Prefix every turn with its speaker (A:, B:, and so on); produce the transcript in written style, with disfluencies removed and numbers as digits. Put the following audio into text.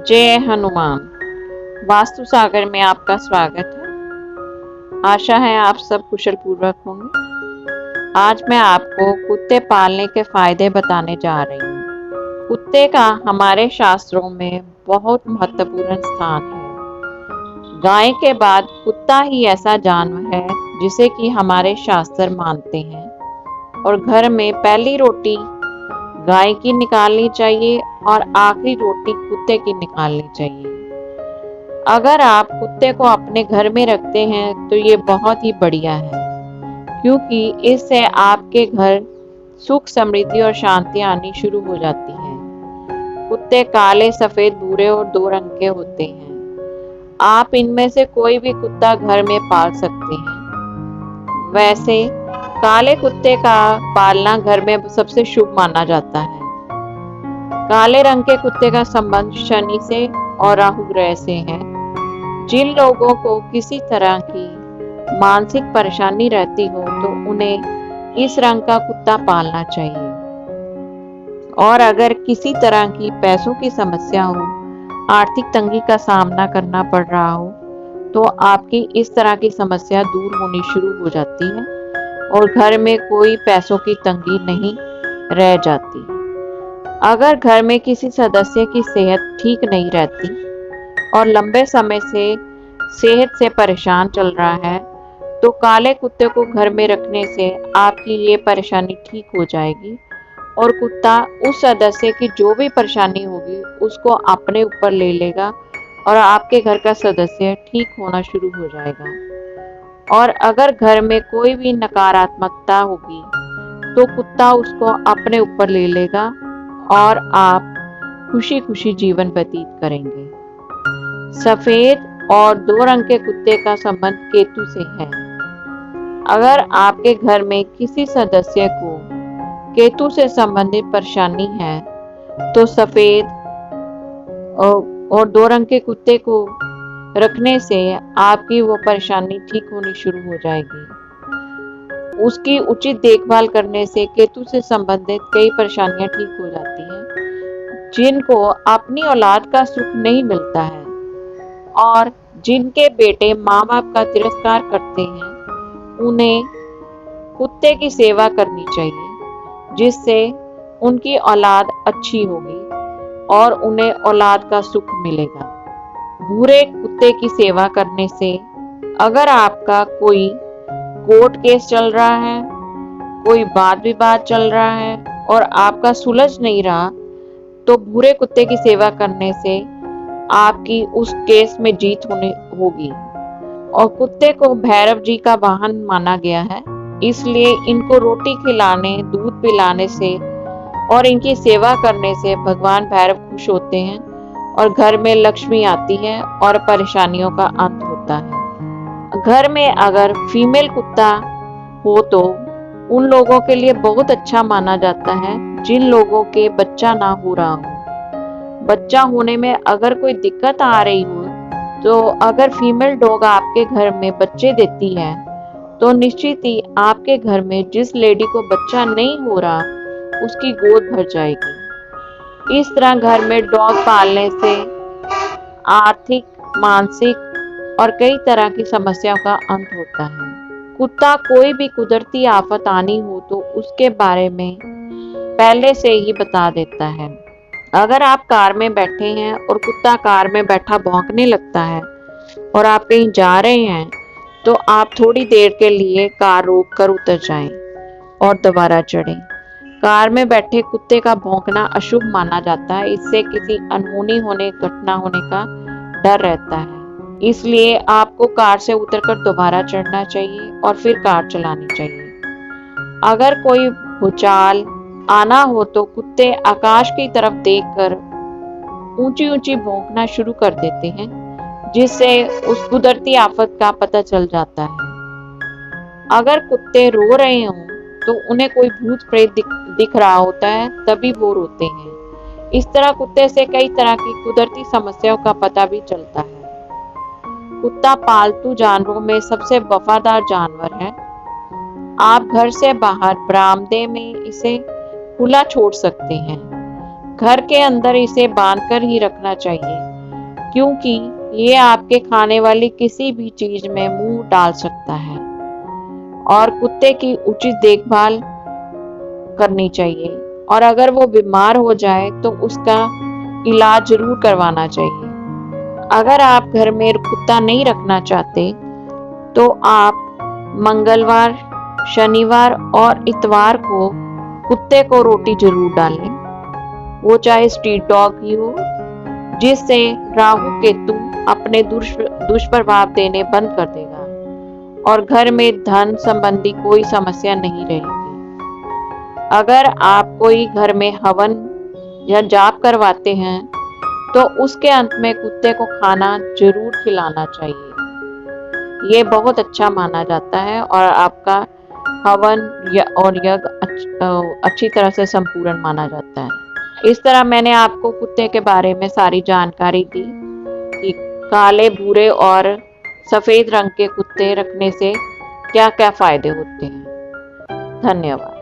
A: जय हनुमान। वास्तु सागर में आपका स्वागत है। आशा है आप सब कुशल पूर्वक होंगे। आज मैं आपको कुत्ते पालने के फायदे बताने जा रही हूँ। कुत्ते का हमारे शास्त्रों में बहुत महत्वपूर्ण स्थान है। गाय के बाद कुत्ता ही ऐसा जानवर है जिसे कि हमारे शास्त्र मानते हैं और घर में पहली रोटी गाय की निकालनी चाहिए और आखिरी रोटी कुत्ते की निकालनी चाहिए। अगर आप कुत्ते को अपने घर में रखते हैं तो ये बहुत ही बढ़िया है, क्योंकि इससे आपके घर सुख समृद्धि और शांति आनी शुरू हो जाती है। कुत्ते काले, सफेद, भूरे और 2 रंग के होते हैं। आप इनमें से कोई भी कुत्ता घर में पाल सकते हैं। वैसे काले कुत्ते का पालना घर में सबसे शुभ माना जाता है। काले रंग के कुत्ते का संबंध शनि से और राहु ग्रह से है। जिन लोगों को किसी तरह की मानसिक परेशानी रहती हो तो उन्हें इस रंग का कुत्ता पालना चाहिए। और अगर किसी तरह की पैसों की समस्या हो, आर्थिक तंगी का सामना करना पड़ रहा हो, तो आपकी इस तरह की समस्या दूर होनी शुरू हो जाती है और घर में कोई पैसों की तंगी नहीं रह जाती। अगर घर में किसी सदस्य की सेहत ठीक नहीं रहती और लंबे समय से सेहत से परेशान चल रहा है, तो काले कुत्ते को घर में रखने से आपकी ये परेशानी ठीक हो जाएगी और कुत्ता उस सदस्य की जो भी परेशानी होगी उसको अपने ऊपर ले लेगा और आपके घर का सदस्य ठीक होना शुरू हो जाएगा। और अगर घर में कोई भी नकारात्मकता होगी तो कुत्ता उसको अपने ऊपर ले लेगा और आप खुशी खुशी जीवन व्यतीत करेंगे। सफेद और 2 रंग के कुत्ते का संबंध केतु से है। अगर आपके घर में किसी सदस्य को केतु से संबंधित परेशानी है तो सफेद और 2 रंग के कुत्ते को रखने से आपकी वो परेशानी ठीक होनी शुरू हो जाएगी। उसकी उचित देखभाल करने से केतु से संबंधित कई परेशानियां ठीक हो जाती हैं। जिनको अपनी औलाद का सुख नहीं मिलता है और जिनके बेटे माँ बाप का तिरस्कार करते हैं, उन्हें कुत्ते की सेवा करनी चाहिए, जिससे उनकी औलाद अच्छी होगी और उन्हें औलाद का सुख मिलेगा। भूरे कुत्ते की सेवा करने से अगर आपका कोई कोर्ट केस चल रहा है, कोई वाद विवाद चल रहा है और आपका सुलझ नहीं रहा, तो भूरे कुत्ते की सेवा करने से आपकी उस केस में जीत होगी। और कुत्ते को भैरव जी का वाहन माना गया है, इसलिए इनको रोटी खिलाने, दूध पिलाने से और इनकी सेवा करने से भगवान भैरव खुश होते हैं और घर में लक्ष्मी आती है और परेशानियों का अंत होता है। घर में अगर फीमेल कुत्ता हो तो उन लोगों के लिए बहुत अच्छा माना जाता है जिन लोगों के बच्चा ना हो रहा हो। बच्चा होने में अगर कोई दिक्कत आ रही हो, तो अगर फीमेल डॉग आपके घर में बच्चे देती है तो निश्चित ही आपके घर में जिस लेडी को बच्चा नहीं हो रहा उसकी गोद भर जाएगी। इस तरह घर में डॉग पालने से आर्थिक, मानसिक और कई तरह की समस्याओं का अंत होता है। कुत्ता कोई भी कुदरती आफत आनी हो तो उसके बारे में पहले से ही बता देता है। अगर आप कार में बैठे हैं और कुत्ता कार में बैठा भौंकने लगता है और आप कहीं जा रहे हैं, तो आप थोड़ी देर के लिए कार रोक कर उतर जाएं और दोबारा चढ़ें। कार में बैठे कुत्ते का भौंकना अशुभ माना जाता है। इससे किसी अनहोनी घटना होने का डर रहता है। इसलिए आपको कार से उतरकर दोबारा चढ़ना चाहिए और फिर कार चलानी चाहिए। अगर कोई भूचाल आना हो तो कुत्ते आकाश की तरफ देखकर ऊंची ऊंची भौंकना शुरू कर देते हैं, जिससे उस कुदरती आफत का पता चल जाता है। अगर कुत्ते रो रहे हों तो उन्हें कोई भूत प्रेत दिख रहा होता है, तभी वो रोते हैं। इस तरह कुत्ते से कई तरह की कुदरती समस्याओं का पता भी चलता है। कुत्ता पालतू जानवरों में सबसे वफादार जानवर है। आप घर से बाहर बरामदे में इसे खुला छोड़ सकते हैं। घर के अंदर इसे बांधकर ही रखना चाहिए क्योंकि ये आपके खाने वाली किसी भी चीज में मुंह डाल सकता है। और कुत्ते की उचित देखभाल करनी चाहिए, और अगर वो बीमार हो जाए तो उसका इलाज जरूर करवाना चाहिए। अगर आप घर में कुत्ता नहीं रखना चाहते तो आप मंगलवार, शनिवार और इतवार को कुत्ते को रोटी जरूर डालें, वो चाहे स्ट्रीट डॉग ही हो, जिससे राहु केतु अपने दुष्प्रभाव देने बंद कर देगा और घर में धन संबंधी कोई समस्या नहीं रहेगी। अगर आप कोई घर में हवन या जाप करवाते हैं तो उसके अंत में कुत्ते को खाना जरूर खिलाना चाहिए। ये बहुत अच्छा माना जाता है और आपका हवन और यज्ञ अच्छी तरह से संपूर्ण माना जाता है। इस तरह मैंने आपको कुत्ते के बारे में सारी जानकारी दी कि काले, भूरे और सफेद रंग के कुत्ते रखने से क्या क्या फायदे होते हैं। धन्यवाद।